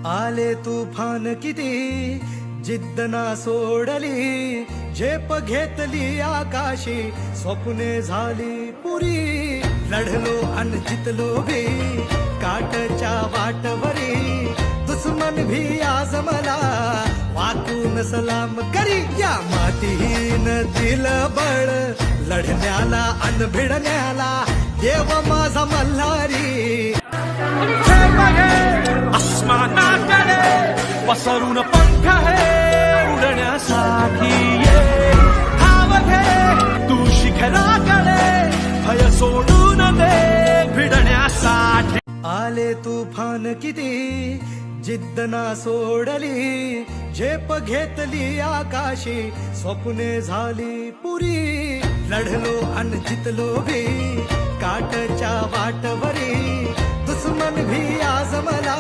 आले तुफान किती जिद्द ना सोडली, झेप घेतली आकाशी, स्वप्ने झाली पुरी. लढलो अन जितलो भी काटच्या वाटवरी, दुश्मन भी आज मला वाकून सलाम करी. या मातीन दिलं बळ लढण्याला अन भिडण्याला, देव माझा मल्हारी. आसमानाकडे पसरून पंख है उडण्यासाठी, ये धाव घे तू शिखराकडे, भय सोडून दे भिडण्यासाठी. आले तुफान किती जिद्द ना सोडली, झेप घेतली आकाशी, स्वप्ने झाली पुरी. लढलो अन जितलो भी काटच्या वाटवरी, दुश्मन भी आज मला